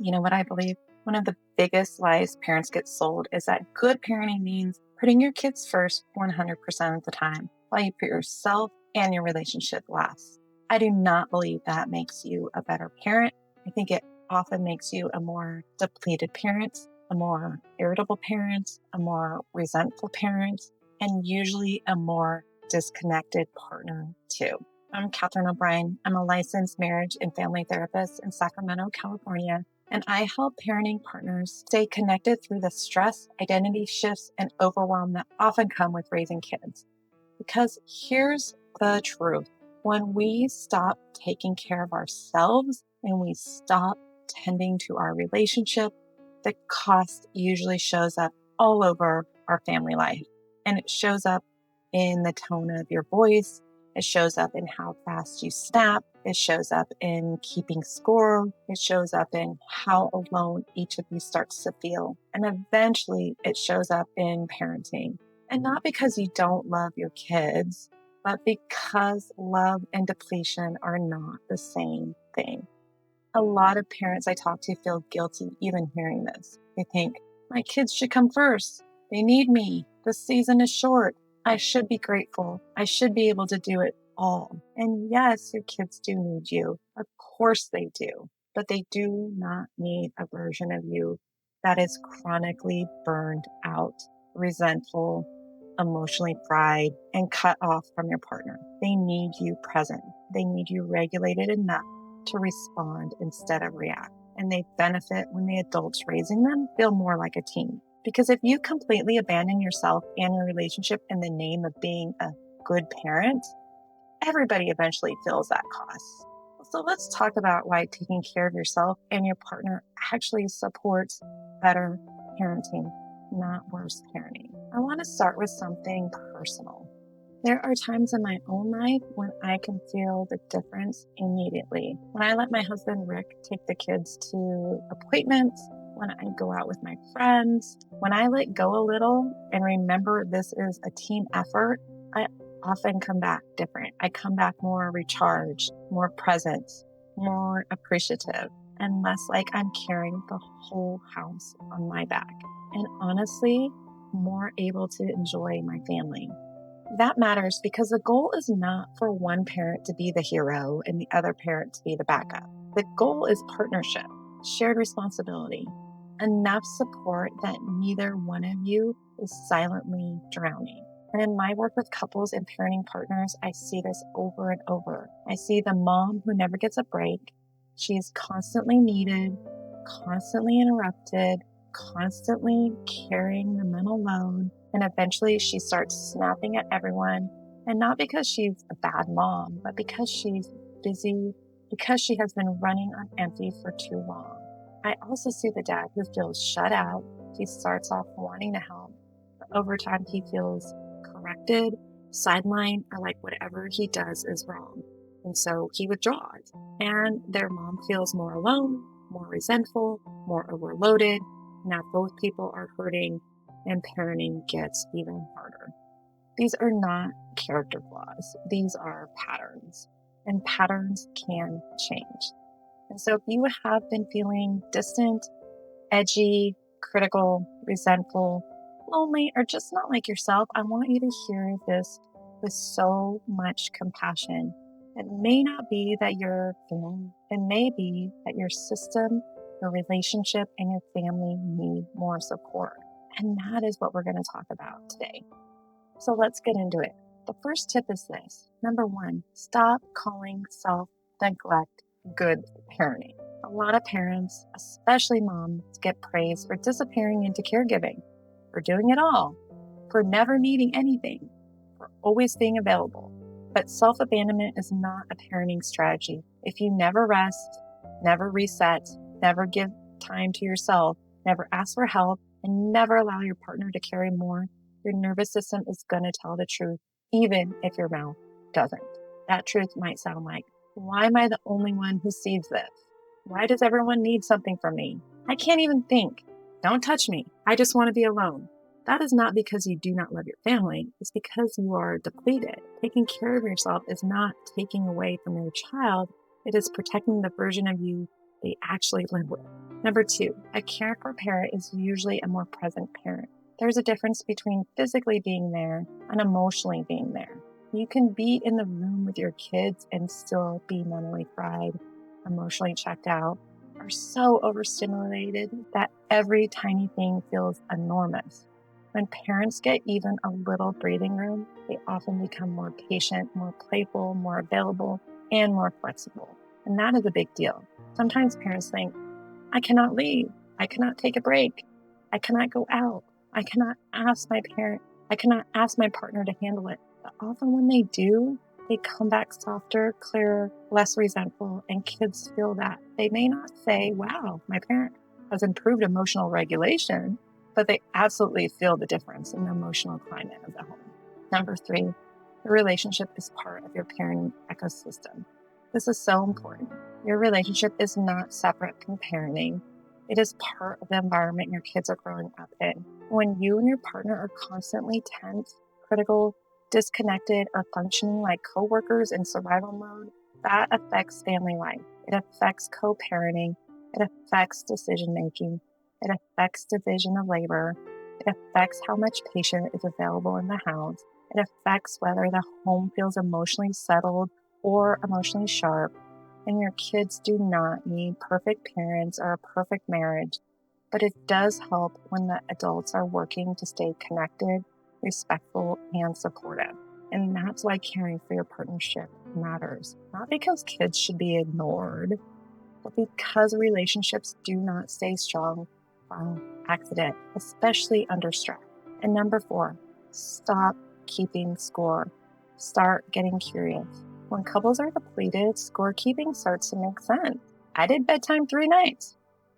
You know what I believe? One of the biggest lies parents get sold is that good parenting means putting your kids first 100% of the time, while you put yourself and your relationship last. I do not believe that makes you a better parent. I think it often makes you a more depleted parent, a more irritable parent, a more resentful parent, and usually a more disconnected partner too. I'm Catherine O'Brien. I'm a licensed marriage and family therapist in Sacramento, California, and I help parenting partners stay connected through the stress, identity shifts, and overwhelm that often come with raising kids. Because here's the truth. When we stop taking care of ourselves and we stop tending to our relationship, the cost usually shows up all over our family life. And it shows up in the tone of your voice. It shows up in how fast you snap. It shows up in keeping score. It shows up in how alone each of you starts to feel. And eventually it shows up in parenting. And not because you don't love your kids, but because love and depletion are not the same thing. A lot of parents I talk to feel guilty even hearing this. They think, my kids should come first. They need me. This season is short. I should be grateful. I should be able to do it all. And yes, your kids do need you. Of course they do. But they do not need a version of you that is chronically burned out, resentful, emotionally fried, and cut off from your partner. They need you present. They need you regulated enough to respond instead of react. And they benefit when the adults raising them feel more like a team. Because if you completely abandon yourself and your relationship in the name of being a good parent, everybody eventually feels that cost. So let's talk about why taking care of yourself and your partner actually supports better parenting, not worse parenting. I want to start with something personal. There are times in my own life when I can feel the difference immediately. When I let my husband Rick take the kids to appointments, when I go out with my friends, when I let go a little and remember this is a team effort, I often come back different. I come back more recharged, more present, more appreciative, and less like I'm carrying the whole house on my back. And honestly, more able to enjoy my family. That matters because the goal is not for one parent to be the hero and the other parent to be the backup. The goal is partnership, shared responsibility, enough support that neither one of you is silently drowning. And in my work with couples and parenting partners, I see this over and over. I see the mom who never gets a break. She is constantly needed, constantly interrupted, constantly carrying the mental load. And eventually she starts snapping at everyone. And not because she's a bad mom, but because she's busy, because she has been running on empty for too long. I also see the dad who feels shut out. He starts off wanting to help, but over time he feels corrected, sidelined, or like whatever he does is wrong. And so he withdraws. And their mom feels more alone, more resentful, more overloaded. Now both people are hurting and parenting gets even harder. These are not character flaws. These are patterns. And patterns can change. And so if you have been feeling distant, edgy, critical, resentful, lonely, or just not like yourself, I want you to hear this with so much compassion. It may not be that you're failing. It may be that your system, your relationship, and your family need more support. And that is what we're going to talk about today. So let's get into it. The first tip is this. Number one, stop calling self-neglect good parenting. A lot of parents, especially moms, get praised for disappearing into caregiving, for doing it all, for never needing anything, for always being available. But self-abandonment is not a parenting strategy. If you never rest, never reset, never give time to yourself, never ask for help, and never allow your partner to carry more, your nervous system is going to tell the truth, even if your mouth doesn't. That truth might sound like, why am I the only one who sees this? Why does everyone need something from me? I can't even think. Don't touch me. I just want to be alone. That is not because you do not love your family. It's because you are depleted. Taking care of yourself is not taking away from your child. It is protecting the version of you they actually live with. Number 2, a caregiver parent is usually a more present parent. There's a difference between physically being there and emotionally being there. You can be in the room with your kids and still be mentally fried, emotionally checked out, or so overstimulated that every tiny thing feels enormous. When parents get even a little breathing room, they often become more patient, more playful, more available, and more flexible. And that is a big deal. Sometimes parents think, I cannot leave. I cannot take a break. I cannot go out. I cannot ask my partner to handle it. But often when they do, they come back softer, clearer, less resentful, and kids feel that. They may not say, wow, my parent has improved emotional regulation, but they absolutely feel the difference in the emotional climate of the home. Number 3, the relationship is part of your parenting ecosystem. This is so important. Your relationship is not separate from parenting. It is part of the environment your kids are growing up in. When you and your partner are constantly tense, critical, disconnected, or functioning like coworkers in survival mode, that affects family life. It affects co-parenting. It affects decision-making. It affects division of labor. It affects how much patience is available in the house. It affects whether the home feels emotionally settled or emotionally sharp. And your kids do not need perfect parents or a perfect marriage, but it does help when the adults are working to stay connected, respectful, and supportive. And that's why caring for your partnership matters. Not because kids should be ignored, but because relationships do not stay strong by accident, especially under stress. And number 4, stop keeping score. Start getting curious. When couples are depleted, scorekeeping starts to make sense. I did bedtime 3 nights.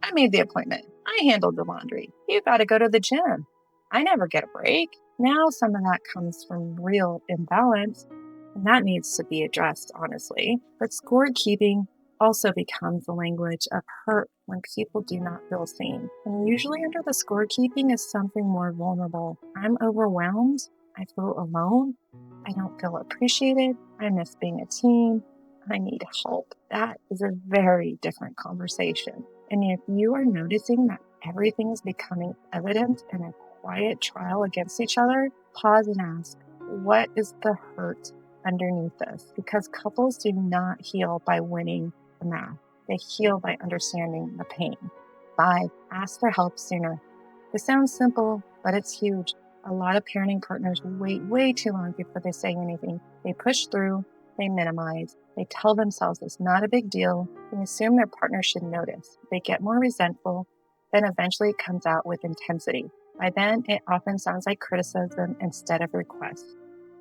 I made the appointment. I handled the laundry. You got to go to the gym. I never get a break. Now some of that comes from real imbalance, and that needs to be addressed, honestly. But scorekeeping also becomes the language of hurt when people do not feel seen. And usually under the scorekeeping is something more vulnerable. I'm overwhelmed. I feel alone. I don't feel appreciated. I miss being a team. I need help. That is a very different conversation. And if you are noticing that everything is becoming evident in a quiet trial against each other, pause and ask, what is the hurt underneath this? Because couples do not heal by winning the math. They heal by understanding the pain. 5, ask for help sooner. This sounds simple, but it's huge. A lot of parenting partners wait way too long before they say anything. They push through, they minimize, they tell themselves it's not a big deal, and assume their partner should notice. They get more resentful, then eventually it comes out with intensity. By then, it often sounds like criticism instead of request.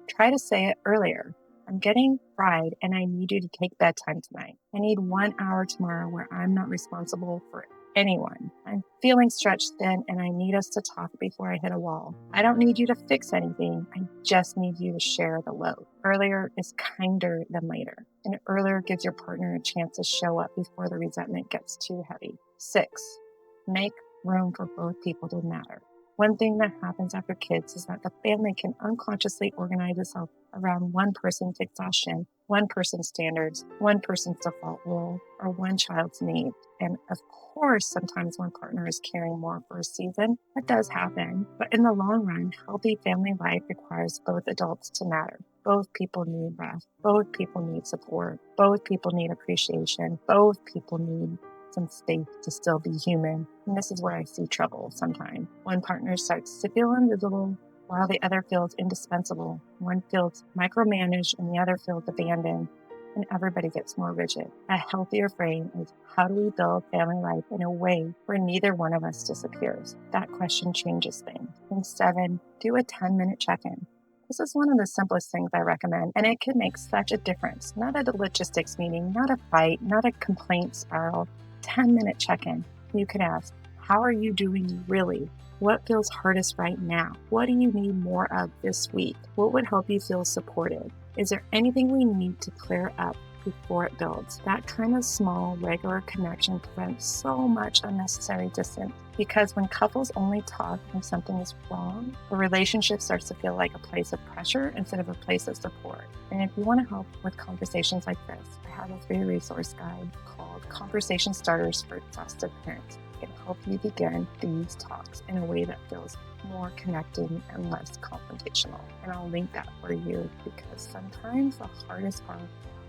Try to say it earlier. I'm getting fried and I need you to take bedtime tonight. I need 1 hour tomorrow where I'm not responsible for anyone. I'm feeling stretched thin and I need us to talk before I hit a wall. I don't need you to fix anything. I just need you to share the load. Earlier is kinder than later. And earlier gives your partner a chance to show up before the resentment gets too heavy. 6, make room for both people to matter. One thing that happens after kids is that the family can unconsciously organize itself around one person's exhaustion, one person's standards, one person's default role, or one child's needs. And of course, sometimes one partner is carrying more for a season. That does happen. But in the long run, healthy family life requires both adults to matter. Both people need rest. Both people need support. Both people need appreciation. Both people need some space to still be human. And this is where I see trouble sometimes. One partner starts to feel invisible while the other feels indispensable. One feels micromanaged and the other feels abandoned, and everybody gets more rigid. A healthier frame is, how do we build family life in a way where neither one of us disappears? That question changes things. And 7, do a 10-minute check-in. This is one of the simplest things I recommend, and it can make such a difference. Not a logistics meeting, not a fight, not a complaint spiral. 10-minute check-in. You could ask, how are you doing really? What feels hardest right now? What do you need more of this week? What would help you feel supported? Is there anything we need to clear up before it builds? That kind of small, regular connection prevents so much unnecessary distance. Because when couples only talk when something is wrong, the relationship starts to feel like a place of pressure instead of a place of support. And if you want to help with conversations like this, I have a free resource guide called Conversation Starters for Exhausted Parents. can help you begin these talks in a way that feels more connecting and less confrontational. And I'll link that for you because sometimes the hardest part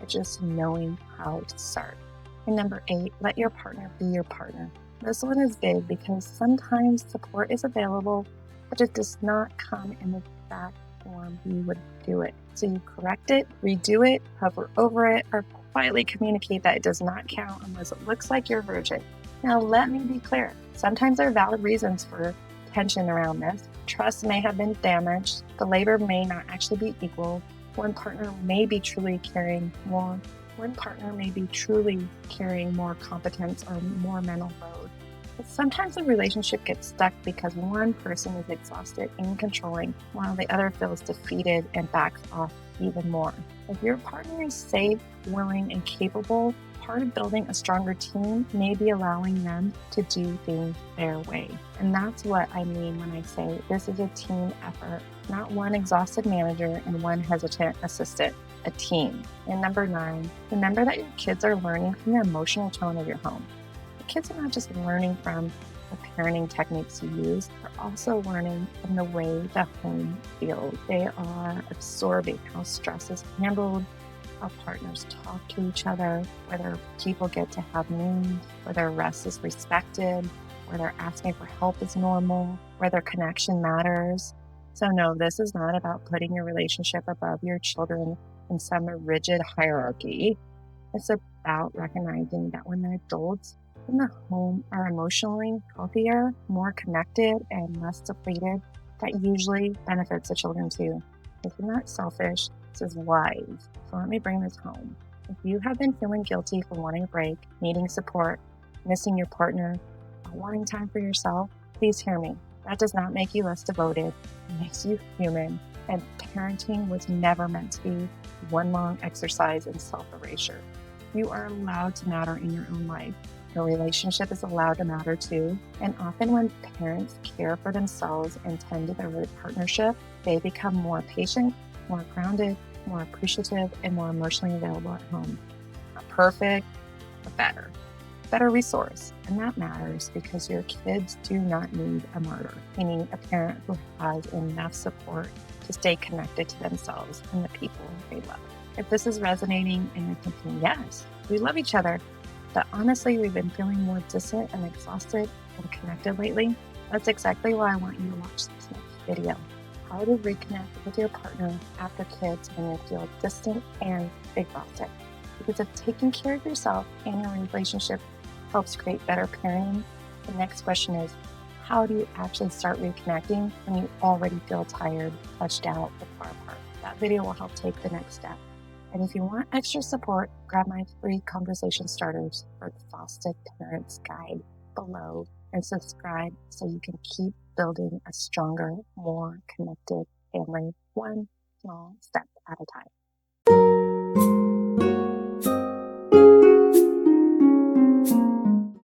is just knowing how to start. And number 8, let your partner be your partner. This one is big because sometimes support is available, but it does not come in the exact form you would do it. So you correct it, redo it, hover over it, or quietly communicate that it does not count unless it looks like you're virgin. Now, let me be clear. Sometimes there are valid reasons for tension around this. Trust may have been damaged. The labor may not actually be equal. One partner may be truly carrying more competence or more mental load. But sometimes the relationship gets stuck because one person is exhausted and controlling while the other feels defeated and backs off even more. If your partner is safe, willing, and capable, part of building a stronger team may be allowing them to do things their way. And that's what I mean when I say this is a team effort, not one exhausted manager and one hesitant assistant, a team. And number 9, remember that your kids are learning from the emotional tone of your home. The kids are not just learning from the parenting techniques you use, they're also learning from the way the home feels. They are absorbing how stress is handled, how partners talk to each other, whether people get to have needs, whether rest is respected, whether asking for help is normal, whether connection matters. So no, this is not about putting your relationship above your children in some rigid hierarchy. It's about recognizing that when the adults in the home are emotionally healthier, more connected, and less depleted, that usually benefits the children too. This is not selfish, this is wise. So let me bring this home. If you have been feeling guilty for wanting a break, needing support, missing your partner, or wanting time for yourself, please hear me. That does not make you less devoted. It makes you human. And parenting was never meant to be one long exercise in self-erasure. You are allowed to matter in your own life. Your relationship is allowed to matter too. And often when parents care for themselves and tend to their partnership, they become more patient, more grounded, more appreciative, and more emotionally available at home. Not perfect, but better. Better resource. And that matters because your kids do not need a martyr. They need a parent who has enough support to stay connected to themselves and the people they love. If this is resonating and you're thinking, yes, we love each other, but honestly, we've been feeling more distant and exhausted and connected lately, that's exactly why I want you to watch this next video. How to reconnect with your partner after kids when you feel distant and exhausted. Because if taking care of yourself and your relationship helps create better parenting, the next question is, how do you actually start reconnecting when you already feel tired, fleshed out, and far apart? That video will help take the next step. And if you want extra support, grab my free conversation starters for Exhausted Parents Guide below and subscribe so you can keep building a stronger, more connected family, one small step at a time.